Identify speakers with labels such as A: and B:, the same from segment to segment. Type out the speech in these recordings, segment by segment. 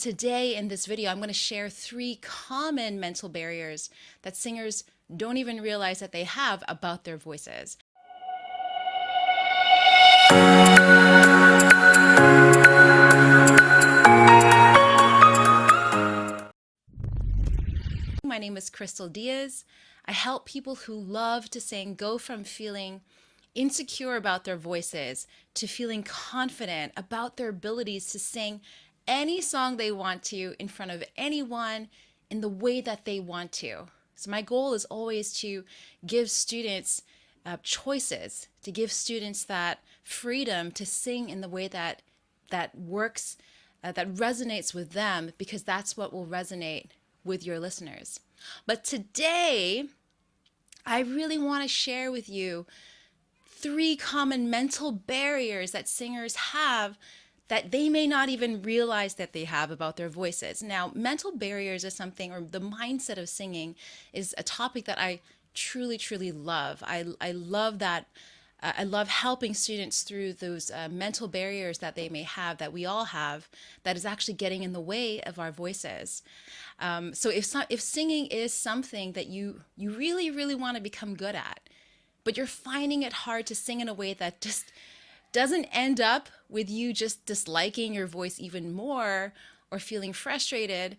A: today in this video, I'm going to share 3 common mental barriers that singers don't even realize that they have about their voices. My name is Crystal Diaz. I help people who love to sing go from feeling insecure about their voices to feeling confident about their abilities to sing any song they want to in front of anyone in the way that they want to. So my goal is always to give students choices, to give students that freedom to sing in the way that works, that resonates with them, because that's what will resonate with your listeners. But today, I really want to share with you 3 common mental barriers that singers have that they may not even realize that they have about their voices. Now, mental barriers is something, or the mindset of singing is a topic that I truly, truly love. I love that. I love helping students through those mental barriers that they may have, that we all have, that is actually getting in the way of our voices. So if singing is something that you really, really want to become good at, but you're finding it hard to sing in a way that just doesn't end up with you just disliking your voice even more or feeling frustrated,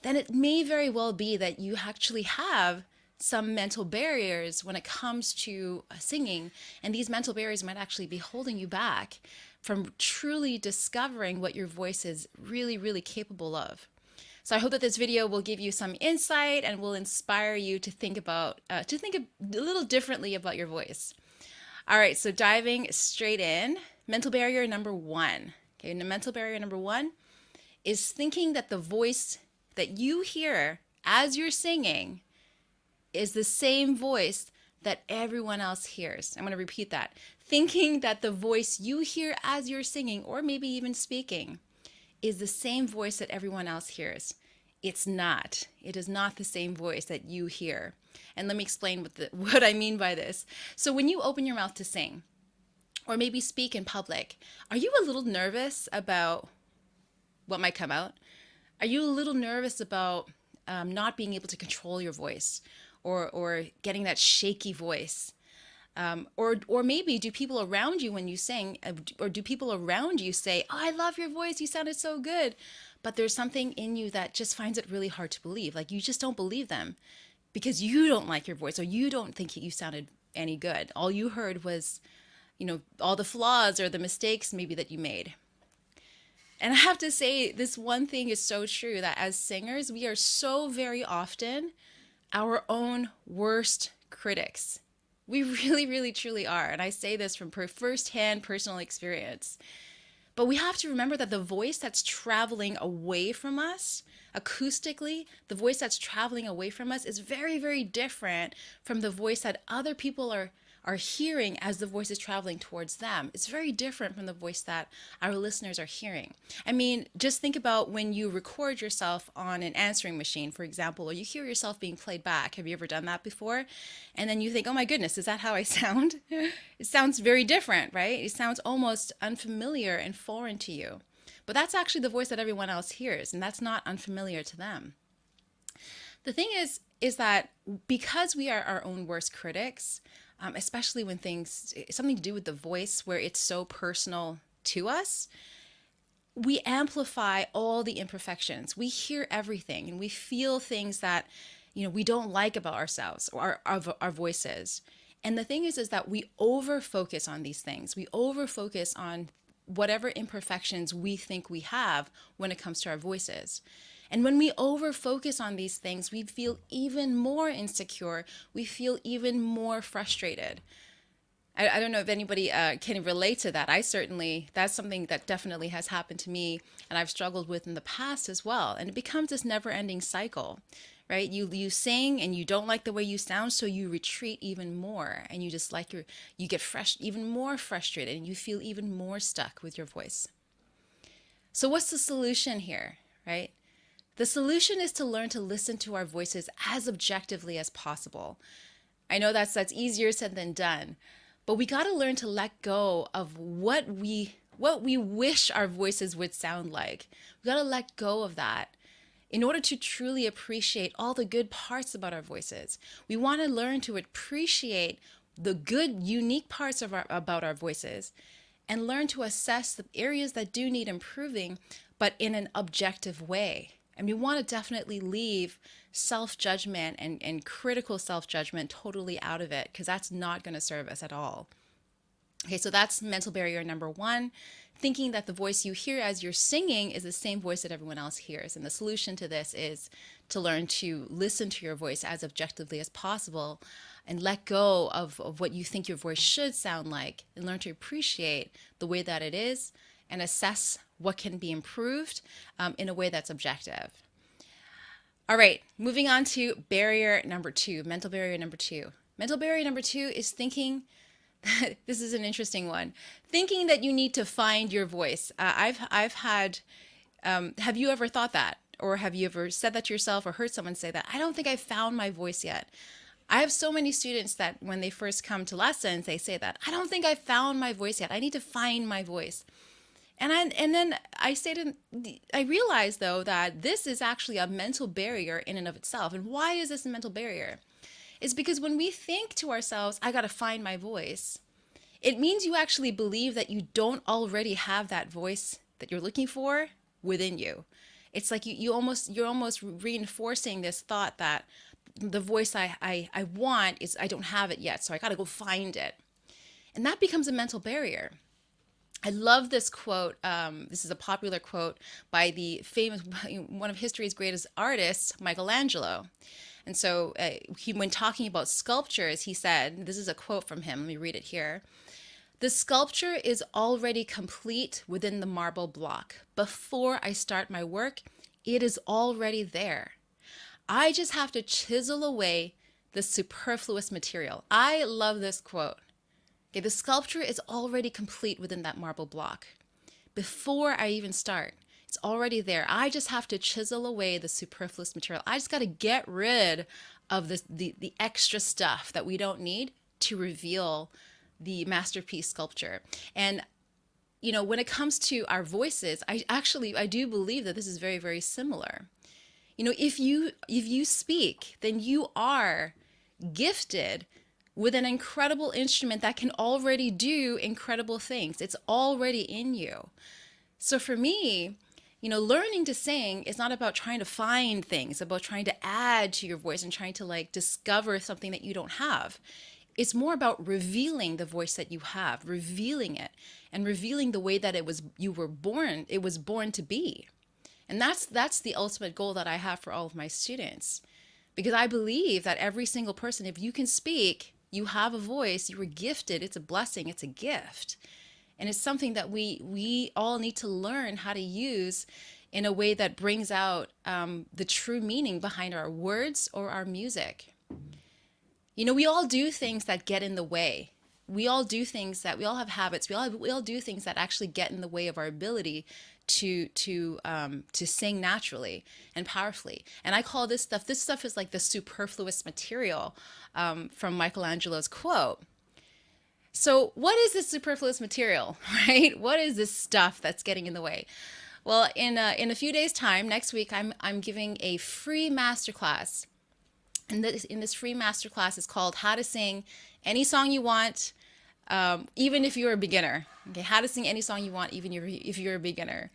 A: then it may very well be that you actually have some mental barriers when it comes to singing. And these mental barriers might actually be holding you back from truly discovering what your voice is really, really capable of. So I hope that this video will give you some insight and will inspire you to think a little differently about your voice. All right, so diving straight in, mental barrier number 1. Okay, and the mental barrier number 1 is thinking that the voice that you hear as you're singing is the same voice that everyone else hears. I'm going to repeat that. Thinking that the voice you hear as you're singing, or maybe even speaking, is the same voice that everyone else hears. It's not. It is not the same voice that you hear. And let me explain what I mean by this. So when you open your mouth to sing, or maybe speak in public, are you a little nervous about what might come out? Are you a little nervous about not being able to control your voice, or getting that shaky voice? Or maybe do people around you when you sing, or do people around you say, "Oh, I love your voice, you sounded so good," but there's something in you that just finds it really hard to believe. Like, you just don't believe them because you don't like your voice, or you don't think you sounded any good. All you heard was, all the flaws or the mistakes maybe that you made. And I have to say, this one thing is so true, that as singers, we are so very often our own worst critics. We really, really, truly are. And I say this from firsthand personal experience. But we have to remember that the voice that's traveling away from us, acoustically, the voice that's traveling away from us is very, very different from the voice that other people are hearing as the voice is traveling towards them. It's very different from the voice that our listeners are hearing. I mean, just think about when you record yourself on an answering machine, for example, or you hear yourself being played back. Have you ever done that before? And then you think, oh my goodness, is that how I sound? It sounds very different, right? It sounds almost unfamiliar and foreign to you. But that's actually the voice that everyone else hears, and that's not unfamiliar to them. The thing is that because we are our own worst critics, especially when something to do with the voice where it's so personal to us, we amplify all the imperfections. We hear everything and we feel things that, we don't like about ourselves or our voices. And the thing is that we over focus on these things. We over focus on whatever imperfections we think we have when it comes to our voices. And when we over focus on these things, we feel even more insecure. We feel even more frustrated. I don't know if anybody can relate to that. That's something that definitely has happened to me, and I've struggled with in the past as well. And it becomes this never-ending cycle, right? You sing and you don't like the way you sound, so you retreat even more, and you get even more frustrated, and you feel even more stuck with your voice. So what's the solution here, right? The solution is to learn to listen to our voices as objectively as possible. I know that's easier said than done, but we got to learn to let go of what we what we wish our voices would sound like. We got to let go of that in order to truly appreciate all the good parts about our voices. We want to learn to appreciate the good, unique parts about our voices and learn to assess the areas that do need improving, but in an objective way. And we want to definitely leave self-judgment and critical self-judgment totally out of it, because that's not going to serve us at all. Okay, so that's mental barrier number one, thinking that the voice you hear as you're singing is the same voice that everyone else hears. And the solution to this is to learn to listen to your voice as objectively as possible and let go of what you think your voice should sound like, and learn to appreciate the way that it is and assess what can be improved in a way that's objective. All right, moving on to barrier number two, mental barrier number two. Mental barrier number two is thinking, this is an interesting one, thinking that you need to find your voice. I've had, have you ever thought that? Or have you ever said that to yourself or heard someone say that? I don't think I've found my voice yet. I have so many students that when they first come to lessons, they say that, I don't think I've found my voice yet. I need to find my voice. And then I realized though that this is actually a mental barrier in and of itself. And why is this a mental barrier? It's because when we think to ourselves, I got to find my voice, it means you actually believe that you don't already have that voice that you're looking for within you. It's like you're almost reinforcing this thought that the voice I want is, I don't have it yet, so I got to go find it. And that becomes a mental barrier. I love this quote. This is a popular quote by the famous, one of history's greatest artists, Michelangelo. And so when talking about sculptures, he said, this is a quote from him. Let me read it here. The sculpture is already complete within the marble block. Before I start my work, it is already there. I just have to chisel away the superfluous material. I love this quote. Okay, the sculpture is already complete within that marble block. Before I even start, it's already there. I just have to chisel away the superfluous material. I just got to get rid of the extra stuff that we don't need to reveal the masterpiece sculpture. And you know, when it comes to our voices, I do believe that this is very, very similar. You know, if you speak, then you are gifted with an incredible instrument that can already do incredible things. It's already in you. So for me, you know, learning to sing is not about trying to find things, it's about trying to add to your voice and trying to like discover something that you don't have. It's more about revealing the voice that you have, revealing it, and revealing the way that it was born to be. And that's the ultimate goal that I have for all of my students. Because I believe that every single person, if you can speak, you have a voice, you were gifted, it's a blessing, it's a gift. And it's something that we all need to learn how to use in a way that brings out the true meaning behind our words or our music. You know, we all do things that get in the way. We all do things that, we all have habits. We all do things that actually get in the way of our ability to sing naturally and powerfully. And I call this stuff is like the superfluous material from Michelangelo's quote. So what is this superfluous material, right? What is this stuff that's getting in the way? Well, in a few days' time, next week, I'm giving a free masterclass. And in this free masterclass is called How to Sing Any Song You Want, even if you're a beginner. Okay, how to sing any song you want, even if you're a beginner.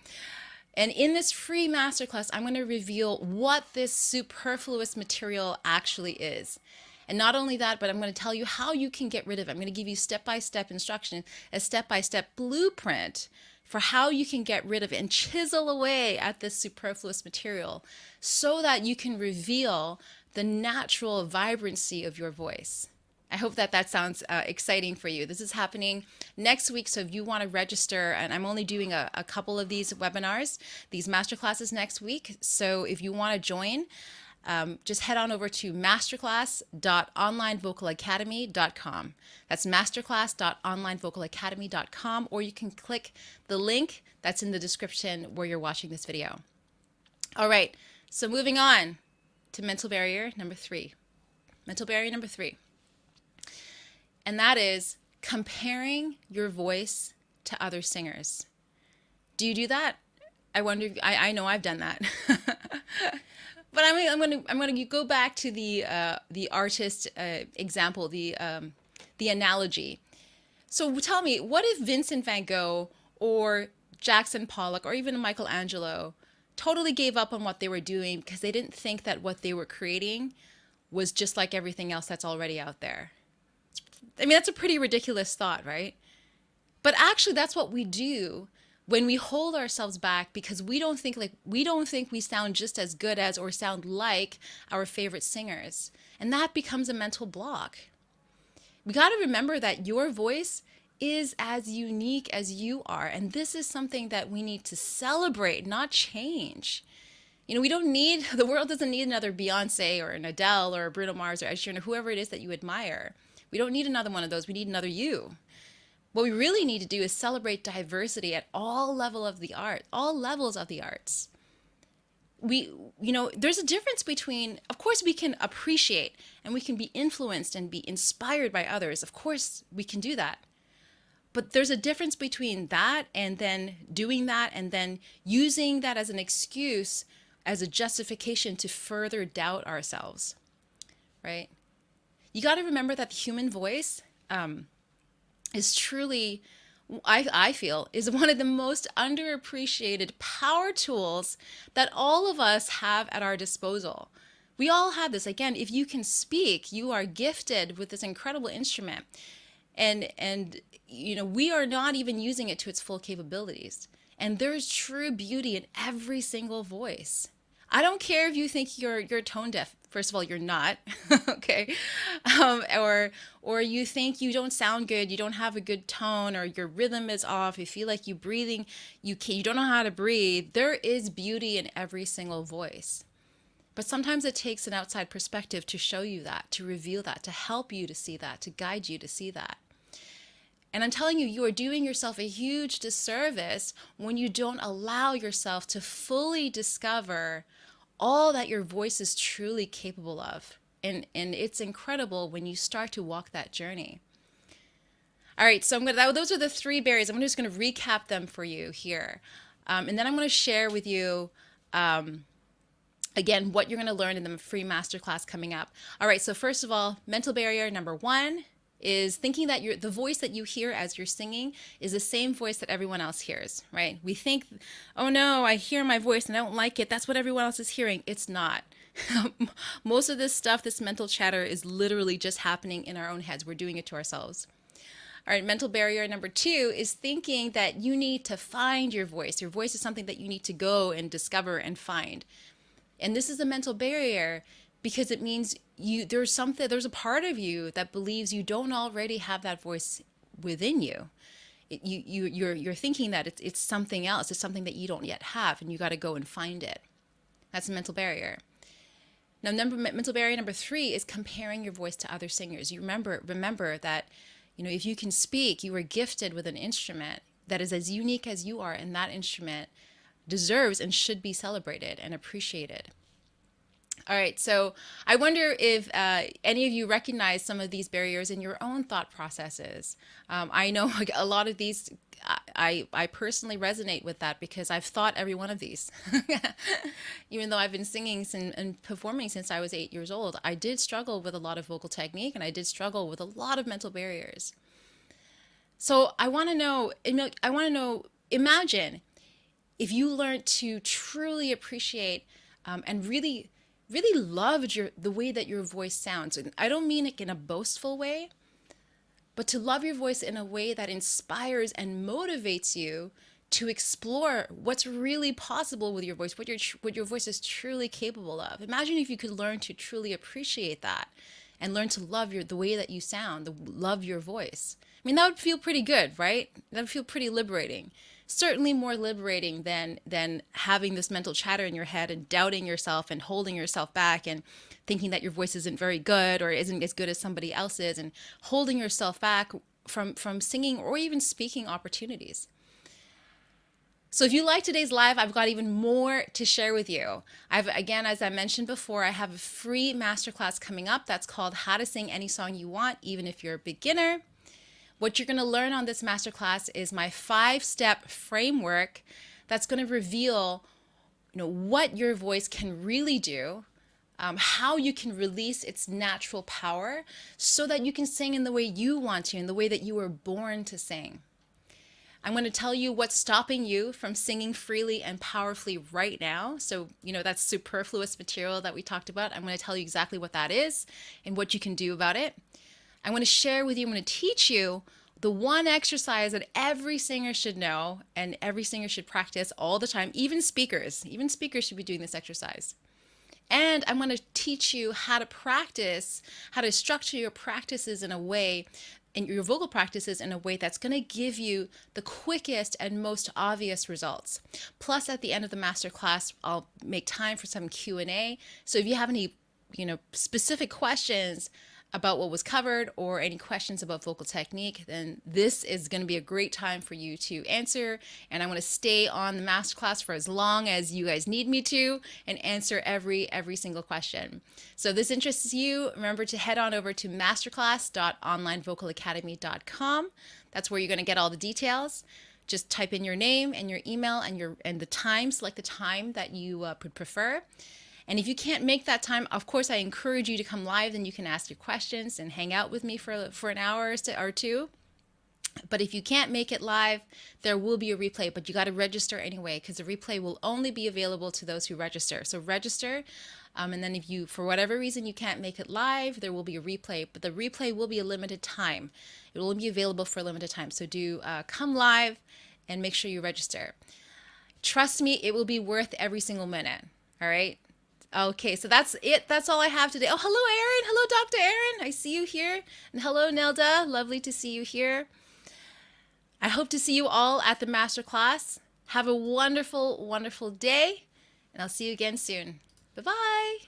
A: And in this free masterclass, I'm going to reveal what this superfluous material actually is. And not only that, but I'm going to tell you how you can get rid of it. I'm going to give you step-by-step instruction, a step-by-step blueprint for how you can get rid of it and chisel away at this superfluous material so that you can reveal the natural vibrancy of your voice. I hope that sounds exciting for you. This is happening next week, so if you want to register, and I'm only doing a couple of these webinars, these masterclasses next week, so if you want to join, just head on over to masterclass.onlinevocalacademy.com. That's masterclass.onlinevocalacademy.com, or you can click the link that's in the description where you're watching this video. All right, so moving on to mental barrier number three. Mental barrier number three. And that is comparing your voice to other singers. Do you do that? I wonder. I know I've done that. But I'm gonna go back to the artist example, the analogy. So tell me, what if Vincent van Gogh or Jackson Pollock or even Michelangelo totally gave up on what they were doing because they didn't think that what they were creating was just like everything else that's already out there? I mean, that's a pretty ridiculous thought, right? But actually, that's what we do when we hold ourselves back because we don't think we sound just as good as or sound like our favorite singers. And that becomes a mental block. We got to remember that your voice is as unique as you are. And this is something that we need to celebrate, not change. We don't need, the world doesn't need another Beyonce or an Adele or a Bruno Mars or Ed Sheeran or whoever it is that you admire. We don't need another one of those. We need another you. What we really need to do is celebrate diversity at all levels of the arts. There's a difference between, of course, we can appreciate and we can be influenced and be inspired by others. Of course, we can do that. But there's a difference between that and then doing that and then using that as an excuse, as a justification to further doubt ourselves, right? You got to remember that the human voice is truly, I feel, is one of the most underappreciated power tools that all of us have at our disposal. We all have this. Again, if you can speak, you are gifted with this incredible instrument. And we are not even using it to its full capabilities. And there's true beauty in every single voice. I don't care if you think you're tone deaf. First of all, you're not, okay, or you think you don't sound good, you don't have a good tone, or your rhythm is off. You feel like you breathing, you don't know how to breathe. There is beauty in every single voice, but sometimes it takes an outside perspective to show you that, to reveal that, to help you to see that, to guide you to see that. And I'm telling you, you are doing yourself a huge disservice when you don't allow yourself to fully discover all that your voice is truly capable of. And it's incredible when you start to walk that journey. All right, so those are the three barriers. I'm just going to recap them for you here. And then I'm going to share with you, again, what you're going to learn in the free masterclass coming up. All right, so first of all, mental barrier number one is thinking that the voice that you hear as you're singing is the same voice that everyone else hears, right? We think, oh no, I hear my voice and I don't like it. That's what everyone else is hearing. It's not. Most of this stuff, this mental chatter, is literally just happening in our own heads. We're doing it to ourselves. All right, mental barrier number two is thinking that you need to find your voice. Your voice is something that you need to go and discover and find. And this is a mental barrier because it means there's a part of you that believes you don't already have that voice within you. You're thinking that it's something else. It's something that you don't yet have, and you got to go and find it. That's a mental barrier. Now, mental barrier number three is comparing your voice to other singers. You remember that, if you can speak, you are gifted with an instrument that is as unique as you are, and that instrument deserves and should be celebrated and appreciated. All right, so I wonder if any of you recognize some of these barriers in your own thought processes. I know a lot of these, I personally resonate with that because I've thought every one of these. Even though I've been singing and performing since I was 8 years old, I did struggle with a lot of vocal technique and I did struggle with a lot of mental barriers. So I want to know, imagine if you learned to truly appreciate and really loved the way that your voice sounds. And I don't mean it in a boastful way, but to love your voice in a way that inspires and motivates you to explore what's really possible with your voice, what your voice is truly capable of. Imagine if you could learn to truly appreciate that and learn to love the way that you sound, love your voice. I mean, that would feel pretty good, right? That would feel pretty liberating. Certainly more liberating than having this mental chatter in your head and doubting yourself and holding yourself back and thinking that your voice isn't very good or isn't as good as somebody else's and holding yourself back from singing or even speaking opportunities. So if you like today's live, I've got even more to share with you. Again, as I mentioned before, I have a free masterclass coming up that's called How to Sing Any Song You Want, Even If You're a Beginner. What you're going to learn on this masterclass is my 5-step framework that's going to reveal, what your voice can really do, how you can release its natural power so that you can sing in the way you want to, in the way that you were born to sing. I'm going to tell you what's stopping you from singing freely and powerfully right now. So, that's superfluous material that we talked about. I'm going to tell you exactly what that is and what you can do about it. I'm going to share with you, I'm going to teach you the one exercise that every singer should know and every singer should practice all the time, even speakers. Even speakers should be doing this exercise. And I'm going to teach you how to practice, how to structure your practices in a way, and your vocal practices in a way that's going to give you the quickest and most obvious results. Plus, at the end of the masterclass, I'll make time for some Q&A. So if you have any, specific questions about what was covered or any questions about vocal technique, then this is going to be a great time for you to answer. And I'm going to stay on the masterclass for as long as you guys need me to and answer every single question. So if this interests you, remember to head on over to masterclass.onlinevocalacademy.com. That's where you're going to get all the details. Just type in your name and your email and the time, select the time that you would prefer. And if you can't make that time, of course, I encourage you to come live, and you can ask your questions and hang out with me for an hour or two. But if you can't make it live, there will be a replay, but you got to register anyway, because the replay will only be available to those who register. So register, and then if you, for whatever reason, you can't make it live, there will be a replay, but the replay will be a limited time. It will only be available for a limited time. So do come live and make sure you register. Trust me, it will be worth every single minute. All right. Okay, so that's it. That's all I have today. Oh, hello, Erin. Hello, Dr. Erin. I see you here. And hello, Nelda. Lovely to see you here. I hope to see you all at the masterclass. Have a wonderful, wonderful day, and I'll see you again soon. Bye-bye.